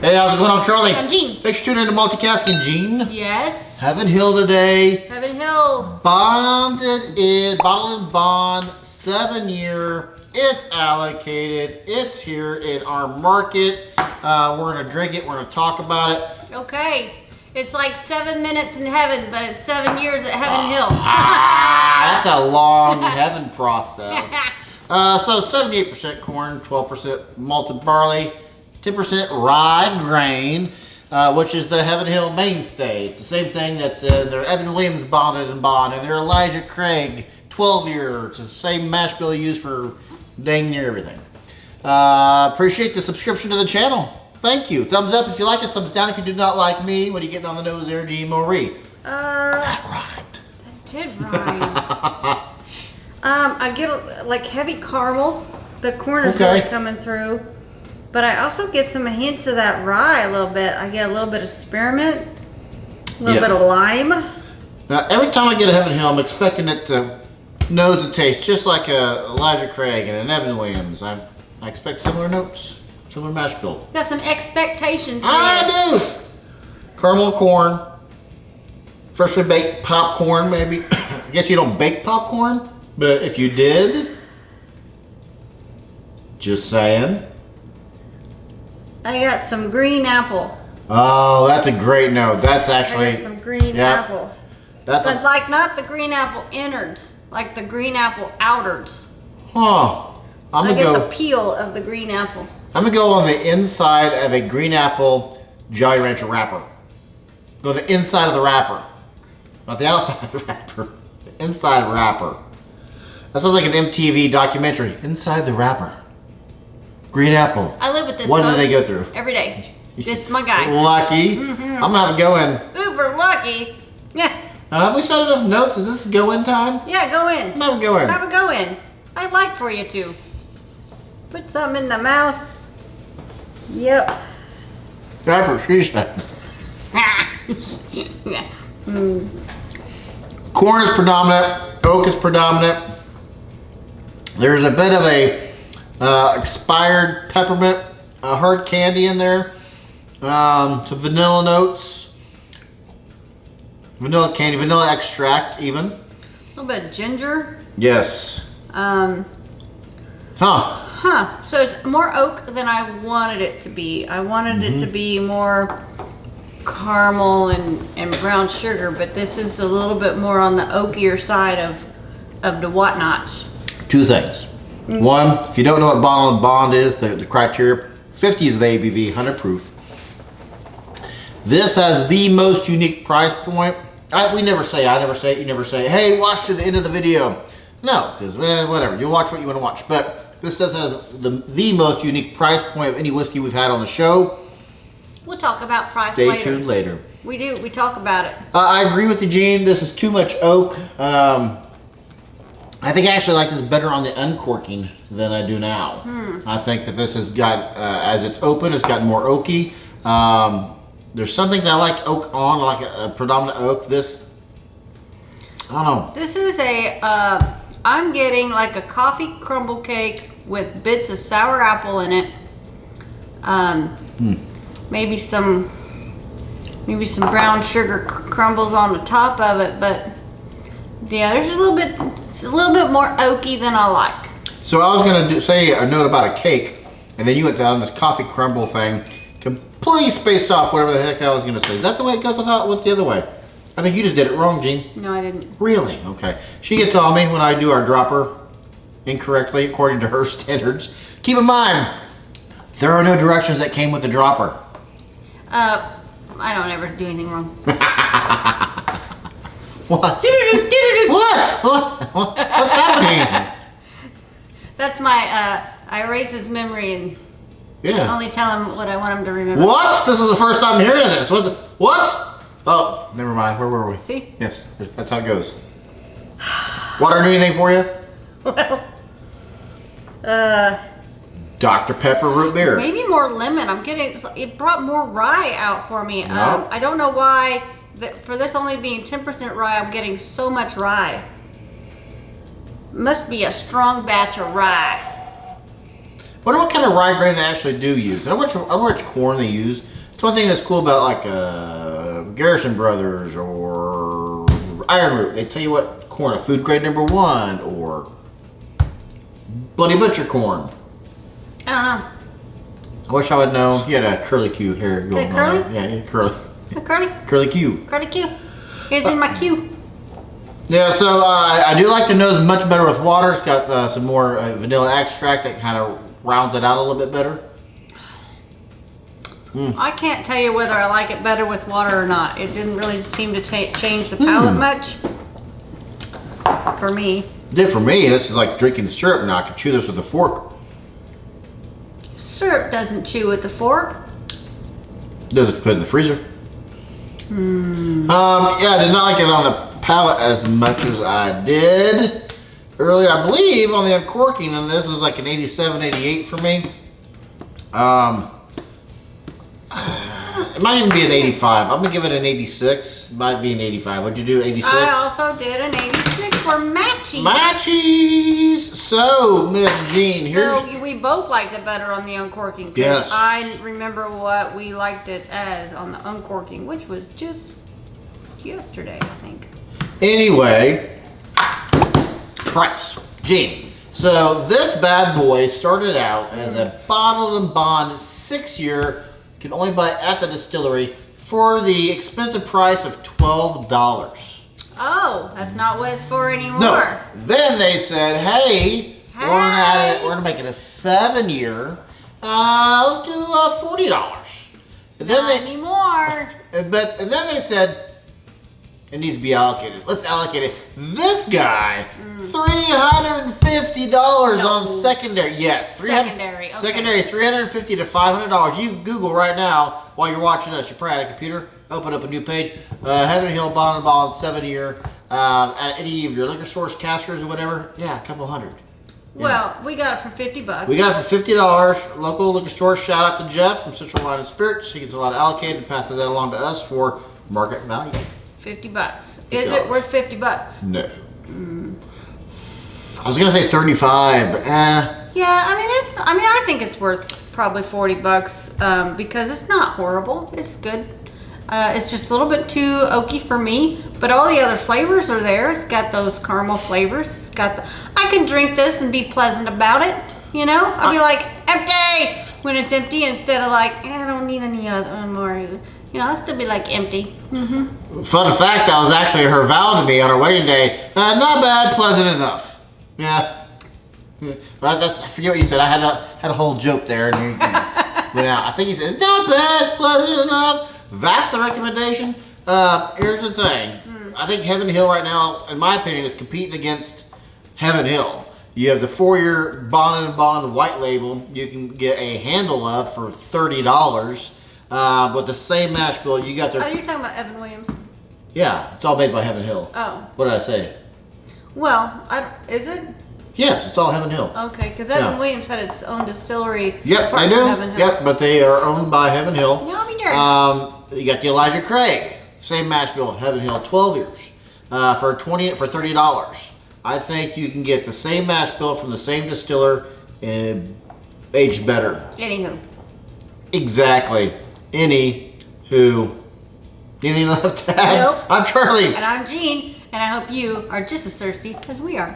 Hey, how's it going? I'm Charlie. I'm Jean. Thanks for tuning in to Multicasking, Jean. Yes. Heaven Hill today. Heaven Hill. Bottled and bond, 7-year. It's allocated. It's here in our market. We're gonna drink it. We're gonna talk about it. Okay. It's like 7 minutes in heaven, but it's 7 years at Heaven Hill. That's a long heaven process. So 78% corn, 12% malted barley, 10% rye grain, which is the Heaven Hill mainstay. It's the same thing that's in their Evan Williams bonded and bond, and their Elijah Craig 12-year. It's the same mash bill you use for dang near everything. Appreciate the subscription to the channel. Thank you. Thumbs up if you like us, thumbs down if you do not like me. What are you getting on the nose there, Jean Marie? That rhymed. That did rhyme. I get like heavy caramel. The corn is really coming through. But I also get some hints of that rye a little bit. I get a little bit of spearmint, a little bit of lime. Now, every time I get a Heaven Hill, I'm expecting it to nose and taste just like a Elijah Craig and an Evan Williams. I expect similar notes, similar mash bill. Got some expectations. I do. Caramel corn, freshly baked popcorn, maybe. I guess you don't bake popcorn, but if you did, just saying. I got some green apple. Oh, that's a great note. That's actually. I got some green apple. That's but like not the green apple innards, like the green apple outers. Huh. I get the peel of the green apple. I'm gonna go on the inside of a green apple Jolly Rancher wrapper. Go the inside of the wrapper, not the outside of the wrapper. The inside wrapper. That sounds like an MTV documentary. Inside the wrapper. Green apple. I live with this. What do they go through? Every day. Just my guy. Lucky. I'm gonna have a go in. Super lucky. Yeah. Have we set enough notes? Is this go in time? Yeah, go in. I'm gonna have a go in. Have a go in. I'd like for you to. Put something in the mouth. Yep. That's what she said. Corn is predominant. Oak is predominant. There's a bit of a expired peppermint, hard candy in there. Some vanilla notes. Vanilla candy, vanilla extract even. A little bit of ginger. Yes. So it's more oak than I wanted it to be. I wanted it to be more caramel and brown sugar, but this is a little bit more on the oakier side of the whatnots. Two things. One, if you don't know what bottle and bond is, the criteria, 50 is the ABV, 100 proof. This has the most unique price point. I never say it, you never say, hey, watch to the end of the video. No, because whatever, you watch what you want to watch. But this does has the most unique price point of any whiskey we've had on the show. We'll talk about price later. Stay tuned later. We do, we talk about it. I agree with you, Gene. This is too much oak. I think I actually like this better on the uncorking than I do now. I think that this has got, as it's open, it's gotten more oaky. There's some things I like oak on, like a predominant oak. This, I don't know. This is a, I'm getting like a coffee crumble cake with bits of sour apple in it. Maybe some brown sugar crumbles on the top of it, but yeah, there's it's a little bit more oaky than I like. So I was gonna say a note about a cake, and then you went down this coffee crumble thing, completely spaced off whatever the heck I was gonna say. Is that the way it goes? I thought it went the other way. I think you just did it wrong, Jean. No, I didn't. Really? Okay. She gets on me when I do our dropper incorrectly according to her standards. Keep in mind, there are no directions that came with the dropper. I don't ever do anything wrong. What? What's happening? That's my, I erase his memory and only tell him what I want him to remember. What? This is the first time hearing this. What? Oh, never mind. Where were we? See? Yes, that's how it goes. Water do anything for you? Well, Dr. Pepper root beer. maybe more lemon. I'm getting, it brought more rye out for me. I don't know why, for this only being 10% rye, I'm getting so much rye. Must be a strong batch of rye. wonder what kind of rye grain they actually do use. I wonder which corn they use. It's one thing that's cool about like Garrison Brothers or Iron Root. They tell you what corn, a food grade #1 or Bloody Butcher corn. I don't know. I wish I would know. You had a curly Q hair going curly? on. Yeah, curly. A curly? Curly Q. Curly Q. Here's in my queue. Yeah, so I do like the nose much better with water. It's got some more vanilla extract that kind of rounds it out a little bit better. I can't tell you whether I like it better with water or not. It didn't really seem to change the palate much for me. It did for me. This is like drinking syrup now. I can chew this with a fork. Syrup doesn't chew with the fork. Does it put it in the freezer? Yeah, I did not like it on the palate as much as I did earlier. I believe on the uncorking, and this is like an 87, 88 for me. It might even be an 85. I'm gonna give it an 86. Might be an 85. What'd you do? 86? I also did an 86 for matchies. Matchies. So, Miss Jean, here's. So we both liked it better on the uncorking. Yes. I remember what we liked it as on the uncorking, which was just yesterday, I think. Anyway, price. Jean. So this bad boy started out as a bottled and bond 6-year. Can only buy at the distillery for the expensive price of $12. Oh, that's not what it's for anymore. No. Then they said, hey, we're gonna make it a 7-year. Let's do $40. And then Not anymore. And then they said, it needs to be allocated. Let's allocate it. This guy, $350 on secondary. Yes, Secondary, okay. Secondary, $350 to $500. You Google right now while you're watching us. You're probably at a computer. Open up a new page. Heaven Hill Bond and Bond 7-year. At any of your liquor stores, caskers, or whatever. Yeah, a couple hundred. Yeah. Well, we got it for $50. We got it for $50. Local liquor store. Shout out to Jeff from Central Line of Spirits. He gets a lot allocated and passes that along to us for market value. $50. Is it worth $50? No. I was gonna say 35, but Yeah, I think it's worth probably $40 because it's not horrible. It's good. It's just a little bit too oaky for me, but all the other flavors are there. It's got those caramel flavors. It's got I can drink this and be pleasant about it. You know, I'll be like empty when it's empty instead of like I don't need any other more. You know, I'll still be like empty. Fun fact, that was actually her vow to me on her wedding day. Not bad, pleasant enough. Yeah. But I forget what you said. I had a whole joke there, and you went out. I think you said, not bad, pleasant enough. That's the recommendation. Here's the thing. I think Heaven Hill right now, in my opinion, is competing against Heaven Hill. You have the 4-year Bond and Bond white label you can get a handle of for $30. With the same mash bill, you got their... Oh, you're talking about Evan Williams? Yeah, it's all made by Heaven Hill. Oh. What did I say? Well, is it? Yes, it's all Heaven Hill. Okay, because Evan Williams had its own distillery. Yep, apart they from do. Heaven Hill. Yep, but they are owned by Heaven Hill. Yeah, I'll be darned. You got the Elijah Craig, same mash bill, Heaven Hill, 12 years, for $30. I think you can get the same mash bill from the same distiller and aged better. Anywho. Exactly. Anything left to add? Nope. I'm Charlie. And I'm Jean, and I hope you are just as thirsty as we are.